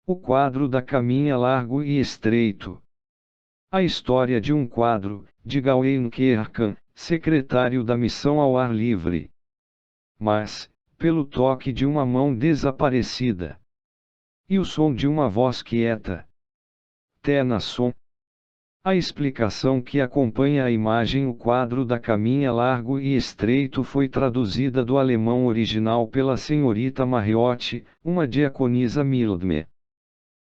O quadro da caminha largo e estreito. A história de um quadro, de Gawain Kirkham, secretário da missão ao ar livre. Mas, pelo toque de uma mão desaparecida. E o som de uma voz quieta. Tennyson. A explicação que acompanha a imagem o quadro da caminha largo e estreito foi traduzida do alemão original pela senhorita Mariotti, uma diaconisa Mildme.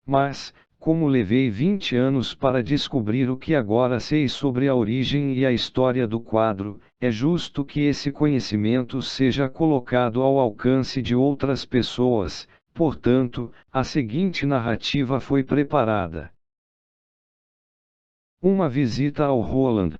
Mas, como levei 20 anos para descobrir o que agora sei sobre a origem e a história do quadro, é justo que esse conhecimento seja colocado ao alcance de outras pessoas, portanto, a seguinte narrativa foi preparada. Uma visita ao Holland.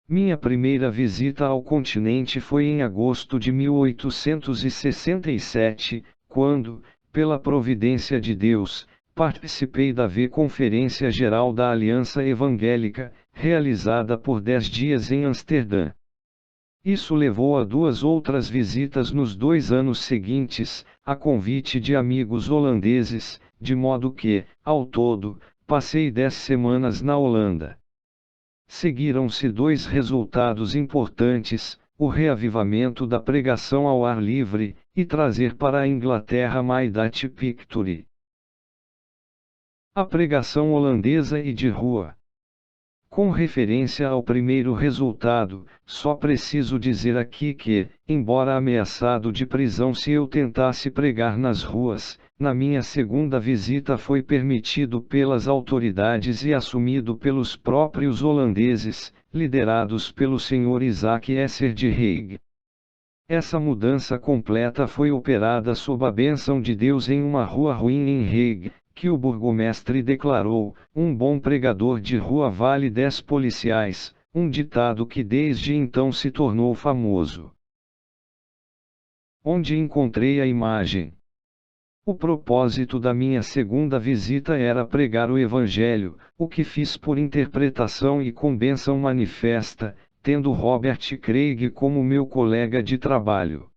Minha primeira visita ao continente foi em agosto de 1867, quando, pela providência de Deus, participei da Conferência Geral da Aliança Evangélica, realizada por 10 dias em Amsterdã. Isso levou a 2 outras visitas nos 2 anos seguintes, a convite de amigos holandeses, de modo que, ao todo, passei 10 semanas na Holanda. Seguiram-se 2 resultados importantes, o reavivamento da pregação ao ar livre, e trazer para a Inglaterra My Dutch Picture. A pregação holandesa e de rua. Com referência ao primeiro resultado, só preciso dizer aqui que, embora ameaçado de prisão se eu tentasse pregar nas ruas, na minha segunda visita foi permitido pelas autoridades e assumido pelos próprios holandeses, liderados pelo Sr. Isaac Esser de Hague. Essa mudança completa foi operada sob a bênção de Deus em uma rua ruim em Hague, que o burgomestre declarou: um bom pregador de rua vale 10 policiais, um ditado que desde então se tornou famoso. Onde encontrei a imagem? O propósito da minha segunda visita era pregar o Evangelho, o que fiz por interpretação e com bênção manifesta, tendo Robert Craig como meu colega de trabalho.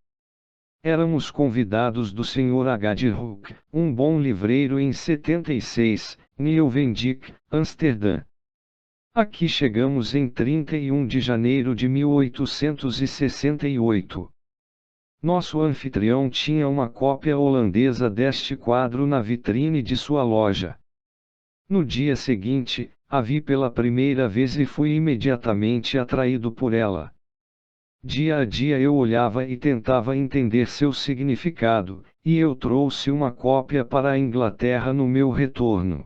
Éramos convidados do Sr. H. de Hoek, um bom livreiro em 76, Nieuwendyk, Amsterdã. Aqui chegamos em 31 de janeiro de 1868. Nosso anfitrião tinha uma cópia holandesa deste quadro na vitrine de sua loja. No dia seguinte, a vi pela primeira vez e fui imediatamente atraído por ela. Dia a dia eu olhava e tentava entender seu significado, e eu trouxe uma cópia para a Inglaterra no meu retorno.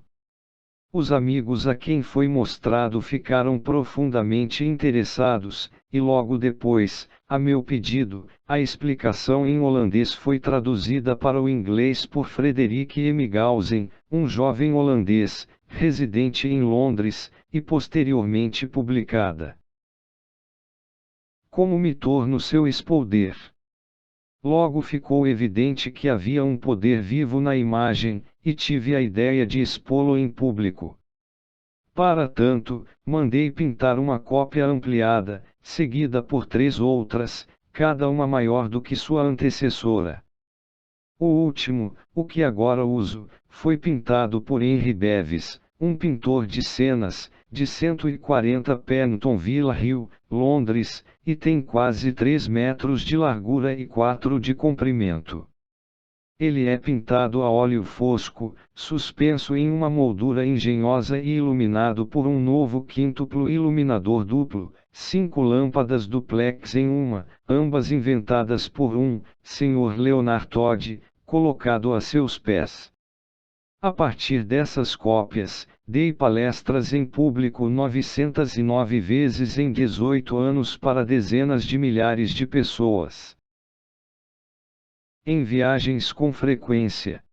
Os amigos a quem foi mostrado ficaram profundamente interessados, e logo depois, a meu pedido, a explicação em holandês foi traduzida para o inglês por Frederik Emigausen, um jovem holandês, residente em Londres, e posteriormente publicada. Como me torno seu expolder? Logo ficou evidente que havia um poder vivo na imagem, e tive a ideia de expô-lo em público. Para tanto, mandei pintar uma cópia ampliada, seguida por 3 outras, cada uma maior do que sua antecessora. O último, o que agora uso, foi pintado por Henry Bevis, um pintor de cenas, de 140 Pentonville Hill, Londres, e tem quase 3 metros de largura e 4 de comprimento. Ele é pintado a óleo fosco, suspenso em uma moldura engenhosa e iluminado por um novo quíntuplo iluminador duplo, 5 lâmpadas duplex em uma, ambas inventadas por um, Sr. Leonard Todd, colocado a seus pés. A partir dessas cópias, dei palestras em público 909 vezes em 18 anos para dezenas de milhares de pessoas. Em viagens com frequência.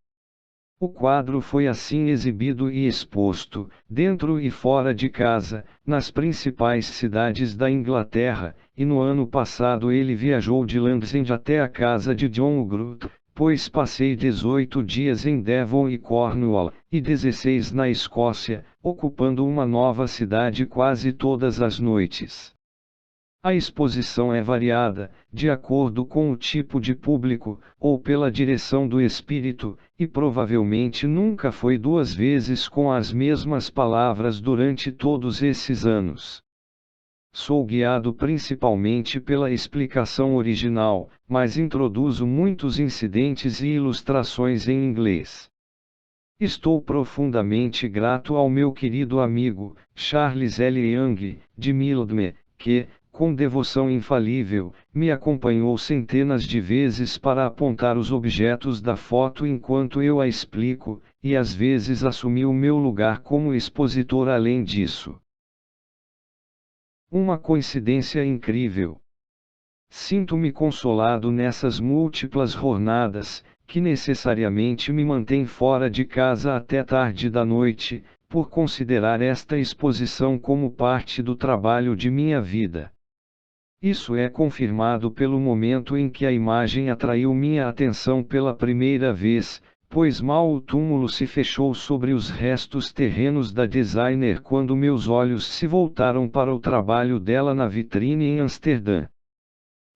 O quadro foi assim exibido e exposto, dentro e fora de casa, nas principais cidades da Inglaterra, e no ano passado ele viajou de Land's End até a casa de John Groot, pois passei 18 dias em Devon e Cornwall, e 16 na Escócia, ocupando uma nova cidade quase todas as noites. A exposição é variada, de acordo com o tipo de público, ou pela direção do espírito, e provavelmente nunca foi duas vezes com as mesmas palavras durante todos esses anos. Sou guiado principalmente pela explicação original, mas introduzo muitos incidentes e ilustrações em inglês. Estou profundamente grato ao meu querido amigo, Charles L. Young, de Mildmay, que, com devoção infalível, me acompanhou centenas de vezes para apontar os objetos da foto enquanto eu a explico, e às vezes assumiu meu lugar como expositor além disso. Uma coincidência incrível. Sinto-me consolado nessas múltiplas jornadas, que necessariamente me mantêm fora de casa até tarde da noite, por considerar esta exposição como parte do trabalho de minha vida. Isso é confirmado pelo momento em que a imagem atraiu minha atenção pela primeira vez, pois mal o túmulo se fechou sobre os restos terrenos da designer quando meus olhos se voltaram para o trabalho dela na vitrine em Amsterdã.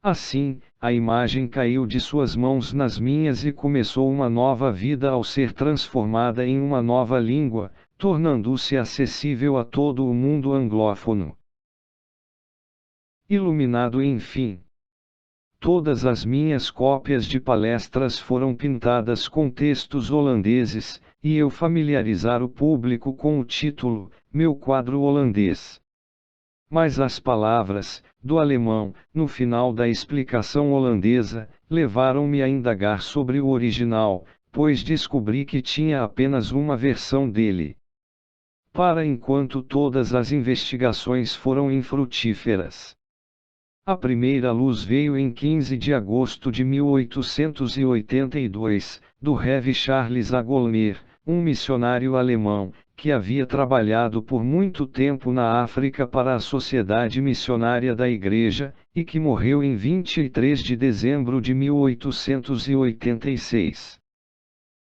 Assim, a imagem caiu de suas mãos nas minhas e começou uma nova vida ao ser transformada em uma nova língua, tornando-se acessível a todo o mundo anglófono. Iluminado enfim. Todas as minhas cópias de palestras foram pintadas com textos holandeses, e eu familiarizar o público com o título, Meu quadro holandês. Mas as palavras, do alemão, no final da explicação holandesa, levaram-me a indagar sobre o original, pois descobri que tinha apenas uma versão dele. Para enquanto todas as investigações foram infrutíferas. A primeira luz veio em 15 de agosto de 1882, do Rev. Charles Agolmer, um missionário alemão, que havia trabalhado por muito tempo na África para a Sociedade Missionária da Igreja, e que morreu em 23 de dezembro de 1886.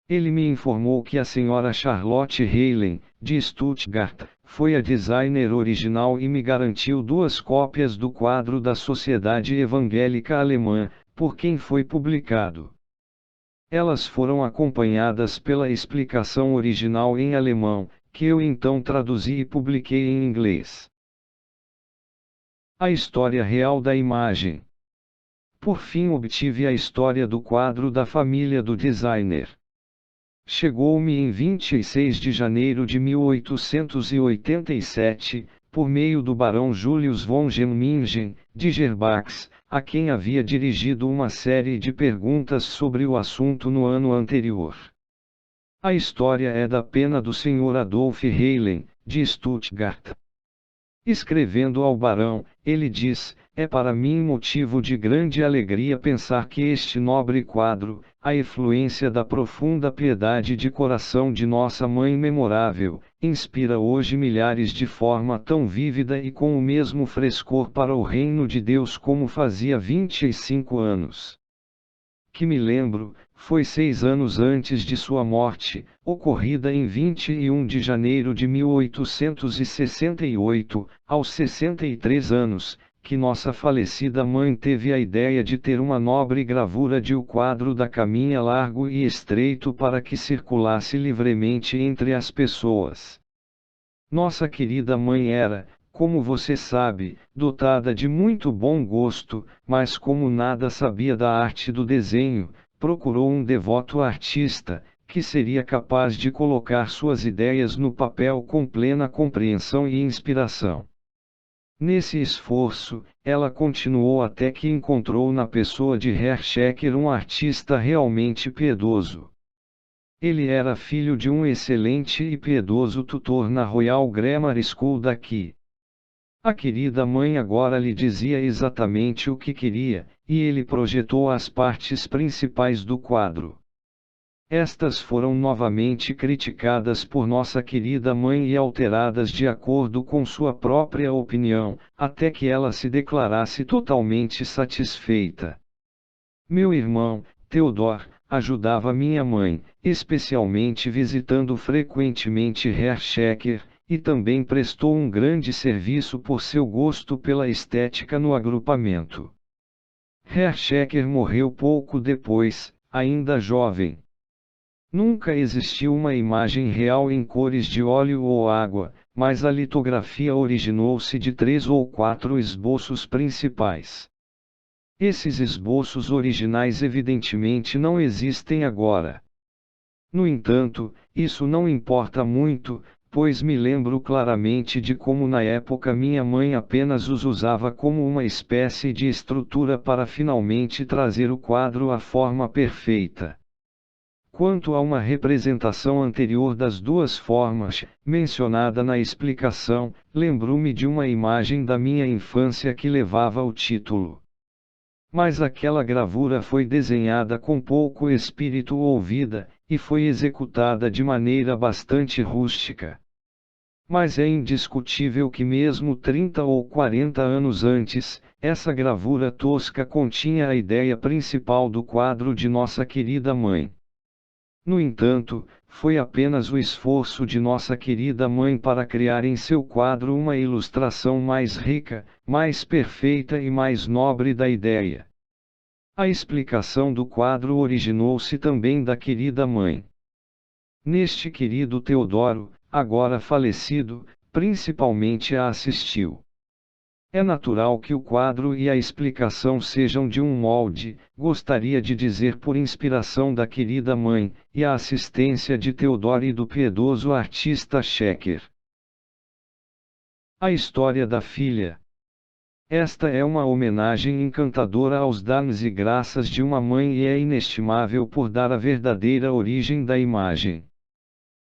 Ele me informou que a senhora Charlotte Heilen, de Stuttgart, foi a designer original e me garantiu 2 cópias do quadro da Sociedade Evangélica Alemã, por quem foi publicado. Elas foram acompanhadas pela explicação original em alemão, que eu então traduzi e publiquei em inglês. A história real da imagem. Por fim obtive a história do quadro da família do designer. Chegou-me em 26 de janeiro de 1887, por meio do barão Julius von Gemmingen, de Gerbach, a quem havia dirigido uma série de perguntas sobre o assunto no ano anterior. A história é da pena do Sr. Adolf Heilen, de Stuttgart. Escrevendo ao barão, ele diz: é para mim motivo de grande alegria pensar que este nobre quadro, a efluência da profunda piedade de coração de nossa mãe memorável, inspira hoje milhares de forma tão vívida e com o mesmo frescor para o reino de Deus como fazia 25 anos. Que me lembro, foi 6 anos antes de sua morte, ocorrida em 21 de janeiro de 1868, aos 63 anos, que nossa falecida mãe teve a ideia de ter uma nobre gravura de o quadro da caminha largo e estreito para que circulasse livremente entre as pessoas. Nossa querida mãe era, como você sabe, dotada de muito bom gosto, mas como nada sabia da arte do desenho, procurou um devoto artista, que seria capaz de colocar suas ideias no papel com plena compreensão e inspiração. Nesse esforço, ela continuou até que encontrou na pessoa de Herr Schecker um artista realmente piedoso. Ele era filho de um excelente e piedoso tutor na Royal Grammar School daqui. A querida mãe agora lhe dizia exatamente o que queria, e ele projetou as partes principais do quadro. Estas foram novamente criticadas por nossa querida mãe e alteradas de acordo com sua própria opinião, até que ela se declarasse totalmente satisfeita. Meu irmão, Theodor, ajudava minha mãe, especialmente visitando frequentemente Herr Schecker, e também prestou um grande serviço por seu gosto pela estética no agrupamento. Hershecker morreu pouco depois, ainda jovem. Nunca existiu uma imagem real em cores de óleo ou água, mas a litografia originou-se de 3 ou 4 esboços principais. Esses esboços originais evidentemente não existem agora. No entanto, isso não importa muito, pois me lembro claramente de como na época minha mãe apenas os usava como uma espécie de estrutura para finalmente trazer o quadro à forma perfeita. Quanto a uma representação anterior das duas formas, mencionada na explicação, lembro-me de uma imagem da minha infância que levava o título. Mas aquela gravura foi desenhada com pouco espírito ou vida, e foi executada de maneira bastante rústica. Mas é indiscutível que mesmo 30 ou 40 anos antes, essa gravura tosca continha a ideia principal do quadro de nossa querida mãe. No entanto, foi apenas o esforço de nossa querida mãe para criar em seu quadro uma ilustração mais rica, mais perfeita e mais nobre da ideia. A explicação do quadro originou-se também da querida mãe. Neste querido Teodoro, agora falecido, principalmente a assistiu. É natural que o quadro e a explicação sejam de um molde, gostaria de dizer por inspiração da querida mãe, e a assistência de Teodoro e do piedoso artista Schecker. A história da filha. Esta é uma homenagem encantadora aos dons e graças de uma mãe e é inestimável por dar a verdadeira origem da imagem.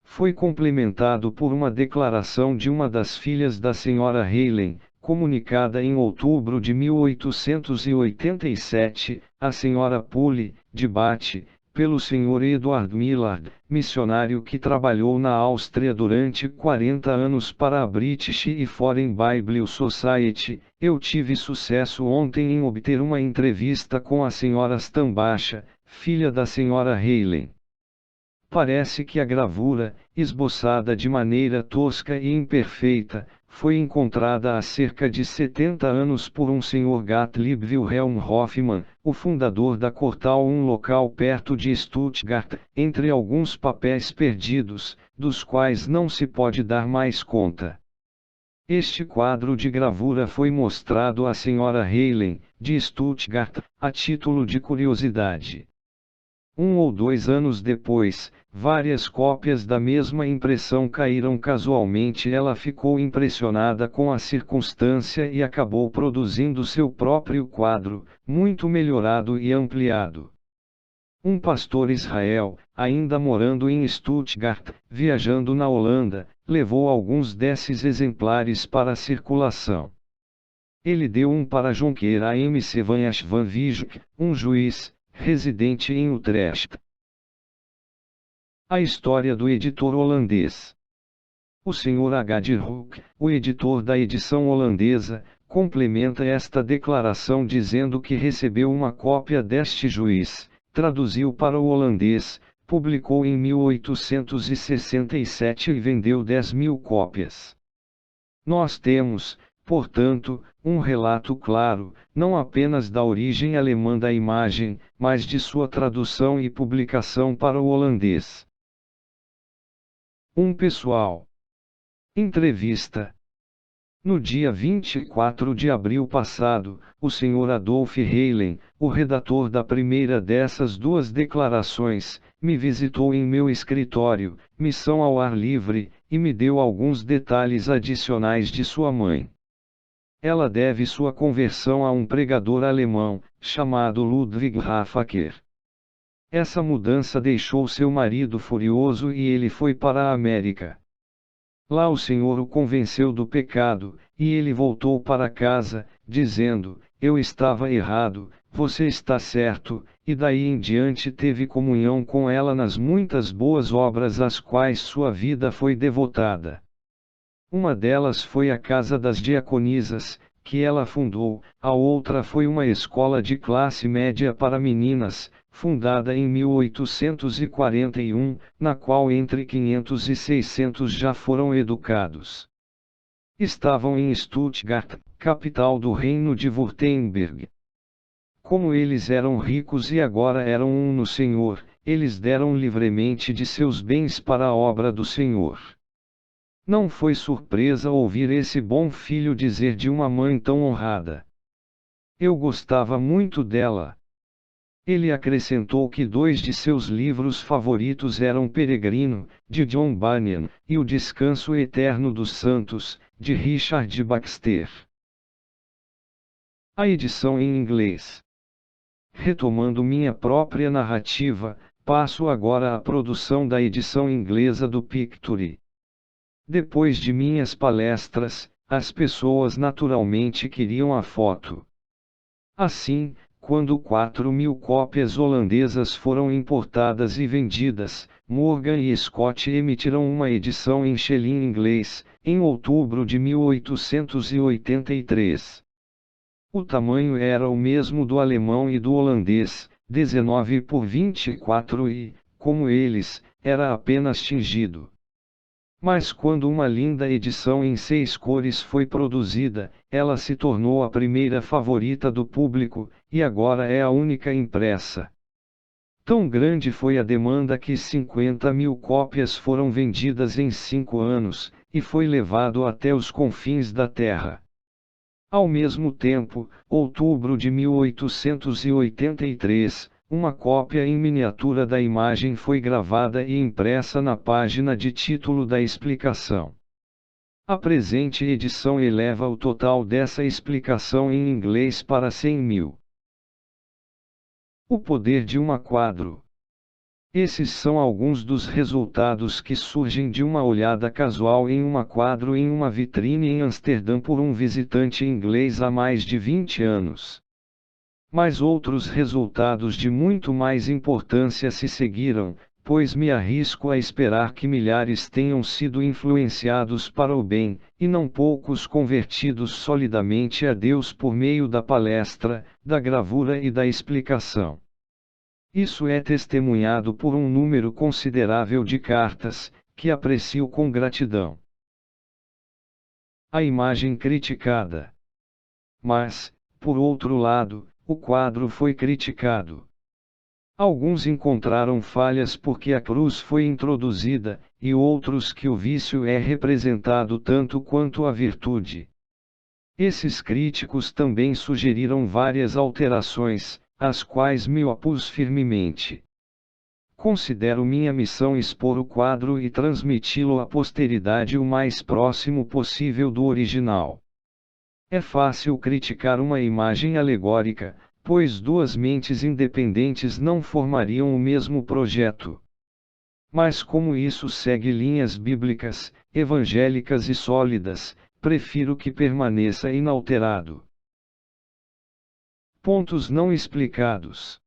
Foi complementado por uma declaração de uma das filhas da senhora Helen, comunicada em outubro de 1887, a senhora Pully, de Bath, pelo Sr. Edward Millard, missionário que trabalhou na Áustria durante 40 anos para a British e Foreign Bible Society. Eu tive sucesso ontem em obter uma entrevista com a senhora Stambasha, filha da senhora Helen. Parece que a gravura, esboçada de maneira tosca e imperfeita, foi encontrada há cerca de 70 anos por um Sr. Gottlieb Wilhelm Hoffmann, o fundador da Kortal, um local perto de Stuttgart, entre alguns papéis perdidos, dos quais não se pode dar mais conta. Este quadro de gravura foi mostrado à Sra. Helen, de Stuttgart, a título de curiosidade. 1 ou 2 anos depois, várias cópias da mesma impressão caíram casualmente. Ela ficou impressionada com a circunstância e acabou produzindo seu próprio quadro, muito melhorado e ampliado. Um pastor Israel, ainda morando em Stuttgart, viajando na Holanda, levou alguns desses exemplares para a circulação. Ele deu um para Jonker a M. Vanjas van Wijk, um juiz, residente em Utrecht. A história do editor holandês. O Sr. H. de Hoek, o editor da edição holandesa, complementa esta declaração dizendo que recebeu uma cópia deste juiz, traduziu para o holandês, publicou em 1867 e vendeu 10.000 cópias. Nós temos, portanto, um relato claro, não apenas da origem alemã da imagem, mas de sua tradução e publicação para o holandês. Pessoal. Entrevista. No dia 24 de abril passado, o Sr. Adolf Helen, o redator da primeira dessas duas declarações, me visitou em meu escritório, missão ao ar livre, e me deu alguns detalhes adicionais de sua mãe. Ela deve sua conversão a um pregador alemão, chamado Ludwig Raffacker. Essa mudança deixou seu marido furioso e ele foi para a América. Lá o Senhor o convenceu do pecado, e ele voltou para casa, dizendo: eu estava errado, você está certo, e daí em diante teve comunhão com ela nas muitas boas obras às quais sua vida foi devotada. Uma delas foi a Casa das Diaconisas, que ela fundou, a outra foi uma escola de classe média para meninas, fundada em 1841, na qual entre 500 e 600 já foram educados. Estavam em Stuttgart, capital do reino de Württemberg. Como eles eram ricos e agora eram um no Senhor, eles deram livremente de seus bens para a obra do Senhor. Não foi surpresa ouvir esse bom filho dizer de uma mãe tão honrada: "Eu gostava muito dela." Ele acrescentou que dois de seus livros favoritos eram Peregrino, de John Bunyan, e O Descanso Eterno dos Santos, de Richard Baxter. A edição em inglês. Retomando minha própria narrativa, passo agora à produção da edição inglesa do Pictory. Depois de minhas palestras, as pessoas naturalmente queriam a foto. Assim, quando 4.000 cópias holandesas foram importadas e vendidas, Morgan e Scott emitiram uma edição em chelin inglês, em outubro de 1883. O tamanho era o mesmo do alemão e do holandês, 19 por 24 e, como eles, era apenas tingido. Mas quando uma linda edição em 6 cores foi produzida, ela se tornou a primeira favorita do público, e agora é a única impressa. Tão grande foi a demanda que 50.000 cópias foram vendidas em 5 anos, e foi levado até os confins da Terra. Ao mesmo tempo, outubro de 1883, uma cópia em miniatura da imagem foi gravada e impressa na página de título da explicação. A presente edição eleva o total dessa explicação em inglês para 100.000. O poder de uma quadro. Esses são alguns dos resultados que surgem de uma olhada casual em uma quadro em uma vitrine em Amsterdã por um visitante inglês há mais de 20 anos. Mas outros resultados de muito mais importância se seguiram, pois me arrisco a esperar que milhares tenham sido influenciados para o bem, e não poucos convertidos solidamente a Deus por meio da palestra, da gravura e da explicação. Isso é testemunhado por um número considerável de cartas, que aprecio com gratidão. A imagem criticada. Mas, por outro lado, o quadro foi criticado. Alguns encontraram falhas porque a cruz foi introduzida, e outros que o vício é representado tanto quanto a virtude. Esses críticos também sugeriram várias alterações, às quais me opus firmemente. Considero minha missão expor o quadro e transmiti-lo à posteridade o mais próximo possível do original. É fácil criticar uma imagem alegórica, pois duas mentes independentes não formariam o mesmo projeto. Mas como isso segue linhas bíblicas, evangélicas e sólidas, prefiro que permaneça inalterado. Pontos não explicados.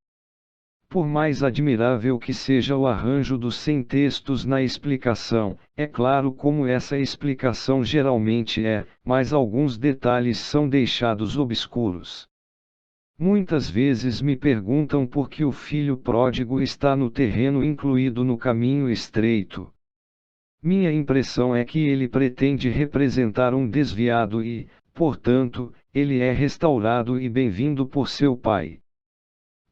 Por mais admirável que seja o arranjo dos 100 textos na explicação, é claro como essa explicação geralmente é, mas alguns detalhes são deixados obscuros. Muitas vezes me perguntam por que o filho pródigo está no terreno incluído no caminho estreito. Minha impressão é que ele pretende representar um desviado e, portanto, ele é restaurado e bem-vindo por seu pai.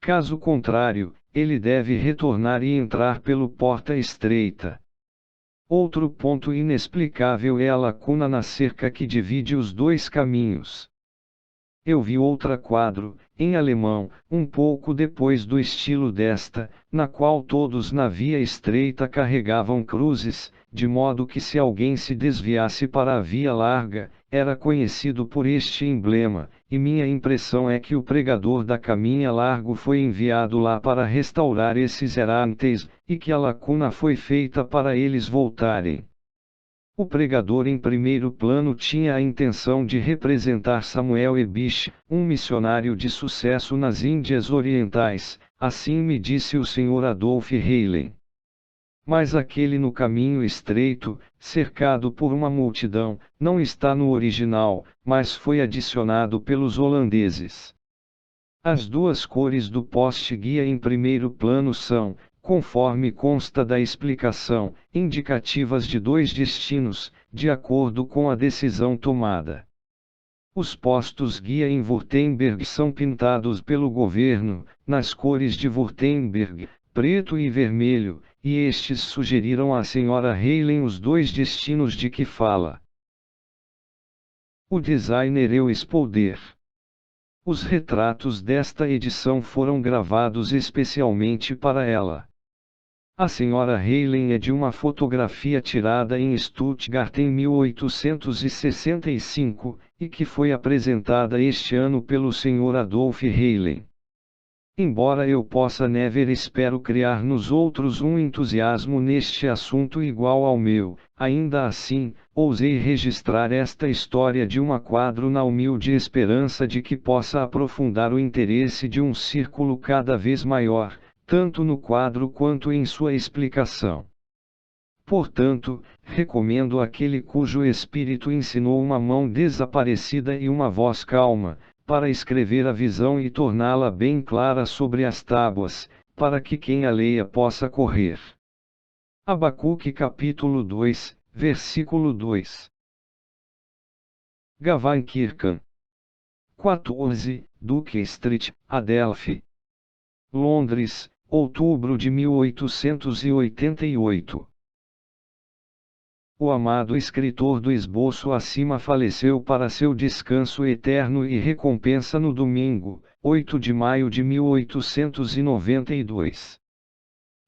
Caso contrário, ele deve retornar e entrar pelo porta estreita. Outro ponto inexplicável é a lacuna na cerca que divide os dois caminhos. Eu vi outra quadro, em alemão, um pouco depois do estilo desta, na qual todos na via estreita carregavam cruzes, de modo que se alguém se desviasse para a via larga, era conhecido por este emblema, e minha impressão é que o pregador da caminha largo foi enviado lá para restaurar esses errantes, e que a lacuna foi feita para eles voltarem. O pregador em primeiro plano tinha a intenção de representar Samuel Ebisch, um missionário de sucesso nas Índias Orientais, assim me disse o Sr. Adolf Heilen. Mas aquele no caminho estreito, cercado por uma multidão, não está no original, mas foi adicionado pelos holandeses. As duas cores do poste guia em primeiro plano são, conforme consta da explicação, indicativas de dois destinos, de acordo com a decisão tomada. Os postos guia em Württemberg são pintados pelo governo, nas cores de Württemberg, preto e vermelho, e estes sugeriram à senhora Helen os dois destinos de que fala. O designer Euspolder. Os retratos desta edição foram gravados especialmente para ela. A senhora Helen é de uma fotografia tirada em Stuttgart em 1865, e que foi apresentada este ano pelo Sr. Adolf Helen. Embora eu possa never espero criar nos outros um entusiasmo neste assunto igual ao meu, ainda assim, ousei registrar esta história de um quadro na humilde esperança de que possa aprofundar o interesse de um círculo cada vez maior, tanto no quadro quanto em sua explicação. Portanto, recomendo àquele cujo espírito ensinou uma mão desaparecida e uma voz calma, para escrever a visão e torná-la bem clara sobre as tábuas, para que quem a leia possa correr. Abacuque capítulo 2, versículo 2. Gavankirchen. 14, Duke Street, Adelphi. Londres, outubro de 1888. O amado escritor do esboço acima faleceu para seu descanso eterno e recompensa no domingo, 8 de maio de 1892.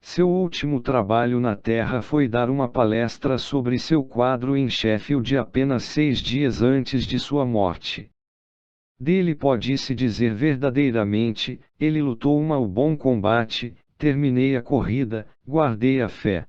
Seu último trabalho na Terra foi dar uma palestra sobre seu quadro em Sheffield apenas 6 dias antes de sua morte. Dele pode-se dizer verdadeiramente, ele lutou o bom combate, terminei a corrida, guardei a fé.